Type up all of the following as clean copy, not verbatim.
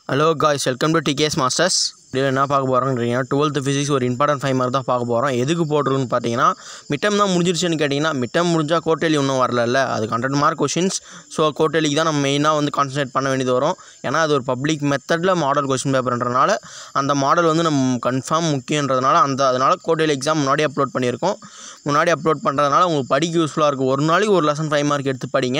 Hello guys, welcome to TKS Masters. Today என்ன பார்க்க போறோம்ன்றீங்க 12th physics ஒரு இம்பார்ட்டன்ட் 5 மார்க் தான் பார்க்க போறோம். எதுக்கு போடுறோம்னு பாத்தீங்கன்னா மிட்டம் தான் முடிஞ்சிருச்சுன்னு கேட்டிங்கன்னா மிட்டம் முடிஞ்சா குவார்ட்டர்லி இன்னும் வரலல்ல. அது 100 மார்க் क्वेश्चंस. சோ குவார்ட்டர்லிக்கு தான் நம்ம மெயினா வந்து கான்சன்ட்ரேட் பண்ண வேண்டியது வரும். ஏன்னா அது ஒரு பப்ளிக் மெத்தட்ல மாடல் क्वेश्चन பேப்பர்ன்றனால அந்த மாடல் வந்து நம்ம கன்ஃபார்ம் முக்கியன்றதனால அதனால குவார்ட்டர்லி எக்ஸாம் முன்னாடி அப்லோட் பண்ணியிருக்கோம். முன்னாடி அப்லோட் பண்றதனால உங்களுக்கு படிக்க யூஸ்ஃபுல்லா இருக்கும். ஒரு நாளைக்கு ஒரு லெசன் 5 மார்க் எடுத்து படிங்க.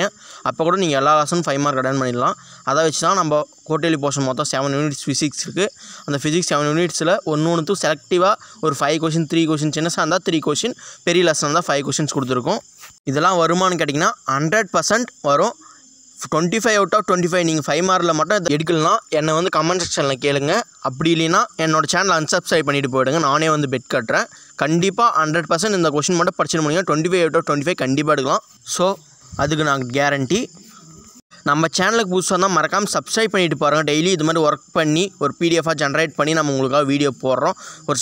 அப்ப கூட நீங்க எல்லா லெசன் 5 மார்க் அட்டெண்ட் பண்ணிடலாம். அத வச்சு தான் நம்ம குவார்ட்டர்லி போர்ஷன் மொத்தம் 7 யூனிட்ஸ் physics இருக்கு. அந்த physics 7 யூனிட்ஸ்ல ஒவ்வொன்றுக்கு செலக்டிவா ஒரு 5 क्वेश्चन 3 क्वेश्चन சின்னசா இருந்தா 3 क्वेश्चन பெரிய லெசன் இருந்தா 5 क्वेश्चंस கொடுத்திருக்கோம். இதெல்லாம் வருமான்னு கேட்டிங்கன்னா 100% வரும். 25 out of 25 நீங்க 5 மார்க்ல மட்டும் எடுக்கலாம். என்ன வந்து கமெண்ட் செக்ஷன்ல கேளுங்க. அப்படி இல்லனா என்னோட சேனலை unsubscribe பண்ணிட்டு போய்டுங்க. நானே வந்து பெட் கட்டறேன். கண்டிப்பா 100% இந்த क्वेश्चन மட்டும் படிச்சிர முடியுங்க. 25 out of 25 கண்டிப்பா எடுக்கலாம். சோ அதுக்கு நான் கேரண்டி. நம்ம சேனலுக்கு புதுசா இருந்தா மறக்காம Subscribe பண்ணிட்டு பாருங்க. டெய்லி இது மாதிரி வர்க் பண்ணி ஒரு PDF ஜெனரேட் பண்ணி நம்ம உங்களுக்காக வீடியோ போடுறோம். ஒரு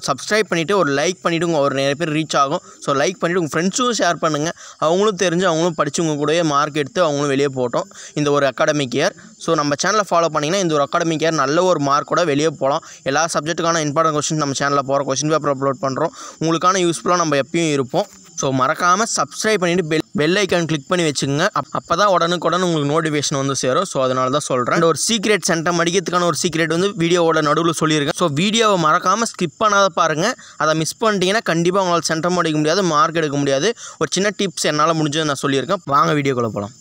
Subscribe பண்ணிட்டு ஒரு லைக் பண்ணிட்டு ஒரு நிறைய பேர் ரீச் ஆகும். சோ லைக் பண்ணிட்டு உங்க ஃப்ரெண்ட்ஸுக்கும் ஷேர் பண்ணுங்க. அவங்களும் தெரிஞ்சு அவங்களும் படிச்சு உங்க கூடவே மார்க் எடுத்து அவங்களும் வெளிய போறோம். இந்த ஒரு அகாடமிக் இயர். சோ நம்ம சேனலை ஃபாலோ பண்ணீங்கன்னா இந்த ஒரு அகாடமிக் இயர் நல்ல ஒரு மார்க்கோட வெளிய போலாம். எல்லா சப்ஜெக்ட்டுக்கான இம்பார்ட்டன்ட் क्वेश्चन நம்ம சேனல்ல போற क्वेश्चन பேப்பர் அப்லோட் பண்றோம். உங்களுக்கான யூஸ்ஃபுல்லா நம்ம எப்பவும் இருப்போம். சோ மறக்காம Subscribe பண்ணிட்டு பெல் ஐகான் கிளிக் பண்ணி வெச்சுங்க. அப்பதான் உடனுக்குடன் உங்களுக்கு நோட்டிஃபிகேஷன் வந்து சேரும். சோ அதனால தான் சொல்றேன். ஒரு சீக்ரெட் சென்டம் அடிக்கிறதுக்கான ஒரு சீக்ரெட் வந்து வீடியோவோட நடுவுல சொல்லியிருக்கேன். சோ வீடியோவை மறக்காம ஸ்கிப் பண்ணாத பாருங்க. அதை மிஸ் பண்ணிட்டீங்கன்னா கண்டிப்பா உங்களால சென்டம் அடிக்க முடியாது, மார்க் எடுக்க முடியாது. ஒரு சின்ன டிப்ஸ் என்னால முடிஞ்சதை நான் சொல்லியிருக்கேன். வாங்க வீடியோக்குள்ள போலாம்.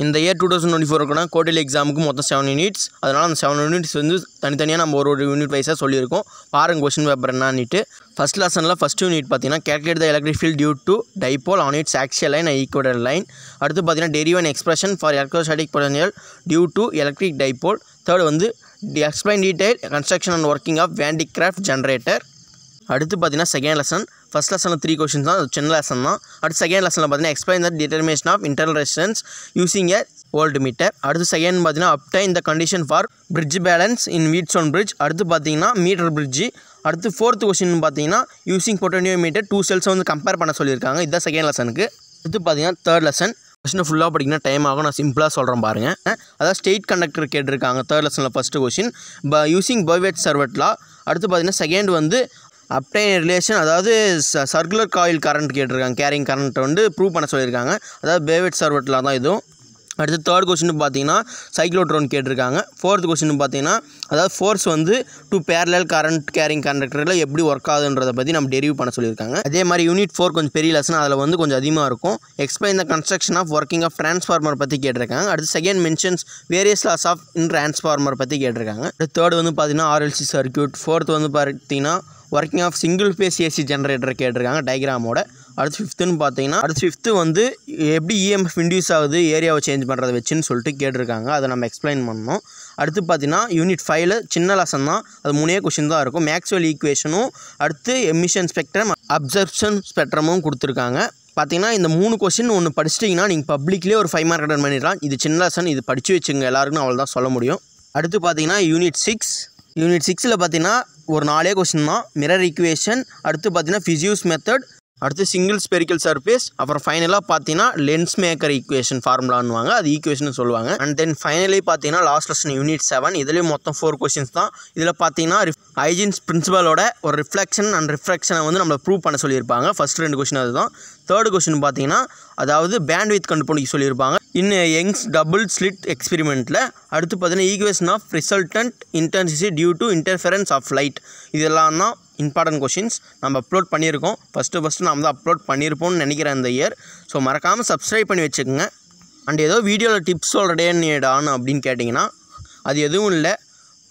இந்த இயர் 2024 இருக்குனா குவார்ட்டர்லி எக்ஸாமுக்கு மொத்தம் 7 யூனிட்ஸ். அதனால அந்த 7 யூனிட்ஸ் வந்து தனித்தனியா நம்ம ஒரு யூனிட் வைஸா சொல்லியிருக்கோம். பாருங்க क्वेश्चन பேப்பர் என்னன்னுட்டு. ஃபர்ஸ்ட் லெசன்ல ஃபர்ஸ்ட் யூனிட் பாத்தீங்கன்னா calculate the electric field due to dipole on its axial line and equatorial line. அடுத்து பாத்தீங்கன்னா derive an expression for electrostatic potential due to electric dipole. third வந்து explain detail construction and working of Van de Graaff generator. அடுத்து பாத்தீங்கன்னா second lesson. First லெசன்ல 3 questions தான், சின்ன lesson தான். அடுத்து second லெசன்ல பாத்தீங்கன்னா explain the determination of internal resistance using a voltmeter. அடுத்து second பாத்தீங்கன்னா obtain the condition for bridge balance in Wheatstone bridge. அடுத்து பாத்தீங்கன்னா மீட்டர் bridge. அடுத்து fourth question பாத்தீங்கன்னா using potentiometer two cells வந்து கம்பேர் பண்ண சொல்லிருக்காங்க. இத செகண்ட் லெசனுக்கு. அடுத்து பாத்தீங்கன்னா தேர்ட் லெசன். क्वेश्चन ஃபுல்லா படிக்கணும் டைம் ஆகும். நான் சிம்பிளா சொல்றேன் பாருங்க. அதாவது ஸ்டேட் கண்டக்டர் கேட்டிருக்காங்க தேர்ட் லெசன்ல first question using Boyvett servant law. அடுத்து பாத்தீங்கன்னா செகண்ட் வந்து obtain ரிலேஷன், அதாவது சர்க்குலர் காயில் கரண்ட் கேட்டிருக்காங்க. கேரிங் கரண்ட் வந்து ப்ரூவ் பண்ண சொல்லியிருக்காங்க. அதாவது பேவெட் சர்வெட்ல தான் இதுவும். அடுத்து தேர்ட் क्वेश्चन பார்த்தீங்கன்னா சைக்ளோட்ரோன் கேட்டிருக்காங்க. ஃபோர்த் क्वेश्चन பார்த்தீங்கன்னா அதாவது ஃபோர்ஸ் வந்து டு பேரலல் கரண்ட் கேரிங் கண்டக்டர்ல எப்படி ஒர்க் ஆகுதுன்றதை பற்றி நம்ம டெரிவ் பண்ண சொல்லியிருக்காங்க. அதே மாதிரி யூனிட் 4 கொஞ்சம் பெரிய லெசன், அதில் வந்து கொஞ்சம் அதிகமாக இருக்கும். Explain the construction of working of transformer பற்றி கேட்டிருக்காங்க. அடுத்து second mentions various loss of in transformer பற்றி கேட்டிருக்காங்க. அடுத்து தேர்ட் வந்து பார்த்தீங்கன்னா ஆர்எல்சி சர்க்யூட். ஃபோர்த் வந்து பார்த்தீங்கன்னா working of single phase AC generator கேட்டிருக்காங்க டயக்ராமோட. அடுத்து ஃபிஃப்த்துன்னு பார்த்தீங்கன்னா ஃபிஃப்த்து வந்து எப்படி இஎம்எஃப் இன்டியூஸ் ஆகுது ஏரியாவை சேஞ்ச் பண்ணுறதை வச்சுன்னு சொல்லிட்டு கேட்டிருக்காங்க. அதை நம்ம எக்ஸ்பிளைன் பண்ணணும். அடுத்து பார்த்தீங்கன்னா யூனிட் 5ல சின்ன லெசன் தான், அது 3 क्वेश्चन தான் இருக்கும். மேக்ஸ்வெல் ஈக்குவேஷனும் அடுத்து எமிஷன் ஸ்பெக்ட்ரம் அப்சர்ப்ஷன் ஸ்பெக்ட்ரமும் கொடுத்துருக்காங்க. பார்த்தீங்கன்னா இந்த 3 क्वेश्चन ஒன்று படிச்சிட்டிங்கன்னா நீங்கள் பப்ளிக்லேயே ஒரு 5 மார்க் அட்டெண்ட் பண்ணிடலாம். இது சின்ன லெசன், இது படித்து வச்சுங்க எல்லாருக்கும், அவள் தான் சொல்ல முடியும். அடுத்து பார்த்தீங்கன்னா யூனிட் 6ல பார்த்தீங்கன்னா ஒரு 4 क्वेश्चन தான். மிரர் ஈக்குவேஷன், அடுத்து பார்த்தீங்கன்னா ஃபிசியூஸ் மெத்தட், அடுத்து சிங்கிள் ஸ்பெரிக்கல் சர்ஃபேஸ், அப்புறம் ஃபைனலாக பார்த்தீங்கன்னா லென்ஸ் மேக்கர் ஈக்குவேஷன் ஃபார்முலான்னுவாங்க, அது ஈக்குவேஷன் சொல்லுவாங்க. அண்ட் தென் ஃபைனலி பார்த்தீங்கன்னா லாஸ்ட் லெசன் யூனிட் 7. இதுலேயும் மொத்தம் 4 क्वेश्चन தான். இதில் பார்த்தீங்கன்னா ஹைஜீன்ஸ் பிரின்சிபலோட ஒரு ரிஃப்ளெக்ஷன் அண்ட் ரிஃப்ராக்ஷனை வந்து நம்மளை ப்ரூவ் பண்ண சொல்லியிருப்பாங்க. ஃபர்ஸ்ட் 2 क्वेश्चन அதுதான். தேர்ட் क्वेश्चन பார்த்தீங்கன்னா அதாவது பேண்ட்வித் கண்டுபிடிக்க சொல்லியிருப்பாங்க இன்னும் யங்ஸ் டபுள் ஸ்லிட் எக்ஸ்பெரிமெண்ட்டில். அடுத்து பார்த்தீங்கன்னா equation of resultant intensity due to interference of light. இதெல்லாம் தான் இம்பார்ட்டன்ட் क्वेश्चंस நம்ம அப்லோட் பண்ணியிருக்கோம். ஃபஸ்ட்டு நம்ம தான் அப்லோட் பண்ணியிருப்போம்னு நினைக்கிறேன் இந்த இயர். ஸோ மறக்காமல் Subscribe பண்ணி வச்சுக்கோங்க. அண்ட் ஏதோ வீடியோவில் டிப்ஸ் சொல்கிறேன்னு அப்படின்னு கேட்டிங்கன்னா அது எதுவும் இல்லை.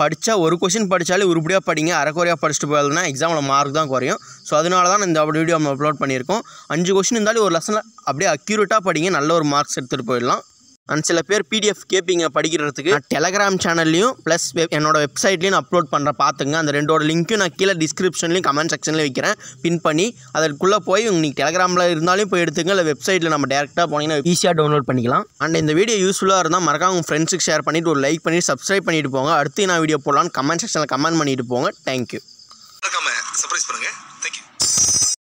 படித்தா ஒரு क्वेश्चन படித்தாலே உருப்படியாக படிங்க. அரைக்குறையாக படிச்சுட்டு போயிடலன்னா எக்ஸாமில் மார்க் தான் குறையும். ஸோ அதனால தான் இந்த வீடியோ நம்ம அப்லோட் பண்ணியிருக்கோம். 5 क्वेश्चन இருந்தாலும் ஒரு லெசனில் அப்படியே அக்யூரேட்டாக படிங்க, நல்ல ஒரு மார்க்ஸ் எடுத்துகிட்டு போயிடலாம். அண்ட் சில பேர் PDF கேட்பீங்க படிக்கிறதுக்கு. நான் டெலகிராம் சேனல்லையும் ப்ளஸ் என்னோட வெப்சைட்லையும் நான் அப்லோட் பண்ணுறேன், பார்த்துங்க. அந்த ரெண்டோட லிங்க்கும் நான் கீழே டிஸ்கிரிப்ஷன்லையும் கமெண்ட் செக்ஷன்லையும் வைக்கிறேன், பின் பண்ணி. அதற்குள்ளே போய் உங்களுக்கு டெலகிராமில் இருந்தாலும் போய் எடுத்துங்க, இல்லை வெப்சைட்டில் நம்ம டேரெக்டாக போனீங்கன்னா ஈஸியாக டவுன்லோட் பண்ணிக்கலாம். அண்ட் இந்த வீடியோ யூஸ்ஃபுல்லாக இருந்தால் மறக்காம உங்கள் ஃப்ரெண்ட்ஸுக்கு ஷேர் பண்ணிவிட்டு ஒரு லைக் பண்ணி Subscribe பண்ணிட்டு போங்க. அடுத்து நான் வீடியோ போடலான்னு கமெண்ட் செக்ஷனில் கமெண்ட் பண்ணிட்டு போங்க. தேங்க்யூ. சர்ப்ரைஸ் பண்ணுங்கள்.